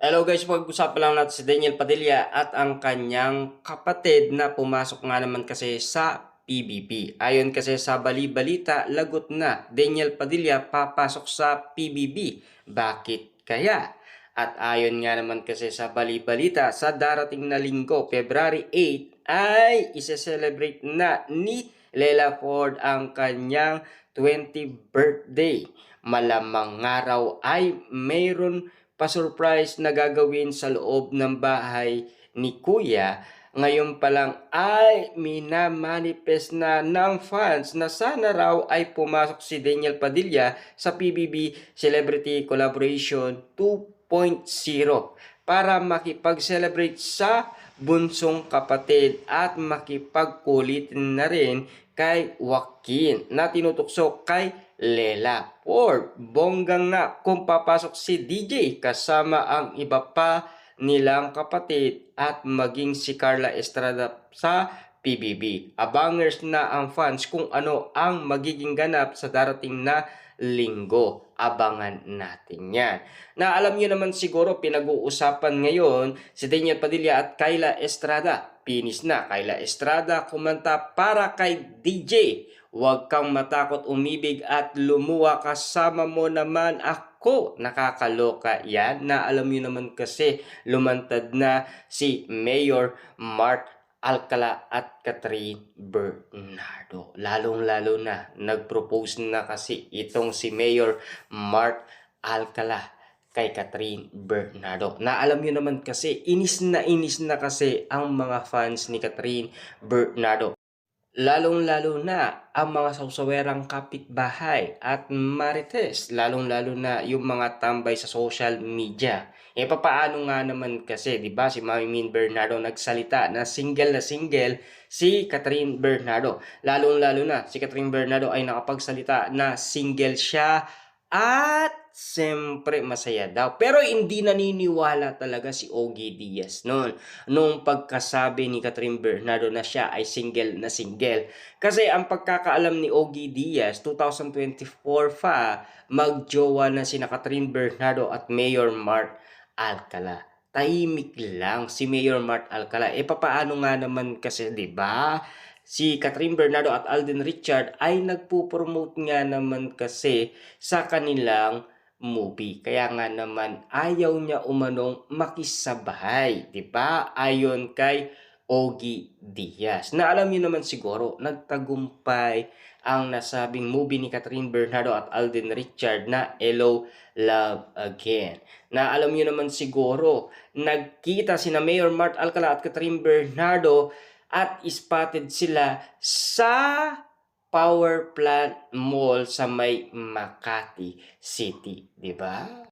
Hello guys, pag-usapan lang natin si Daniel Padilla at ang kanyang kapatid na pumasok nga naman kasi sa PBB. Ayon kasi sa bali-balita, lagot na Daniel Padilla papasok sa PBB. Bakit kaya? At ayon nga naman kasi sa bali-balita, sa darating na linggo, February 8, ay isa-celebrate na ni Lela Ford ang kanyang 20th birthday. Malamang araw ay mayroon pa-surprise na gagawin sa loob ng bahay ni Kuya. Ngayon pa lang ay minamanifest na ng fans na sana raw ay pumasok si Daniel Padilla sa PBB Celebrity Collaboration 2.0 para makipag-celebrate sa bunsong kapatid at makipagkulit na rin kay Joaquin na tinutukso kay Lela Ford. Bonggang nga kung papasok si DJ kasama ang iba pa nilang kapatid at maging si Carla Estrada sa PBB. Abangers na ang fans kung ano ang magiging ganap sa darating na linggo. Abangan natin yan. Na alam nyo naman siguro pinag-uusapan ngayon si Daniel Padilla at Carla Estrada. Pinis na Carla Estrada kumanta para kay DJ. Huwag kang matakot umibig at lumuwa, kasama mo naman ako. Nakakaloka yan na alam niyo naman kasi lumantad na si Mayor Mark Alcala at Catherine Bernardo. Lalong-lalo na nag-propose na kasi itong si Mayor Mark Alcala kay Catherine Bernardo. Na alam niyo naman kasi inis na kasi ang mga fans ni Catherine Bernardo. Lalong-lalo na ang mga sawsawerang kapitbahay at marites, lalong-lalo na yung mga tambay sa social media. Papaano nga naman kasi, 'di ba, si Mami Min Bernardo nagsalita na single si Catherine Bernardo. Lalong-lalo na si Catherine Bernardo ay nakapagsalita na single siya at siyempre masaya daw. Pero hindi naniniwala talaga si Ogie Diaz noon nung pagkasabi ni Catherine Bernardo na siya ay single na single. Kasi ang pagkakaalam ni Ogie Diaz, 2024 pa, magjowa na sina Catherine Bernardo at Mayor Mark Alcala. Tahimik lang si Mayor Mark Alcala. Papaano nga naman kasi, 'di ba? Si Catherine Bernardo at Alden Richard ay nagpo-promote nga naman kasi sa kanilang movie. Kaya nga naman ayaw niya umanong makisabay, 'di ba? Ayon kay Ogie Diaz. Na alam niyo naman siguro, nagtagumpay ang nasabing movie ni Catherine Bernardo at Alden Richard na Hello, Love Again. Na alam niyo naman siguro, nagkita sina Mayor Mark Alcala at Catherine Bernardo at spotted sila sa Power Plant Mall sa may Makati City, 'di ba?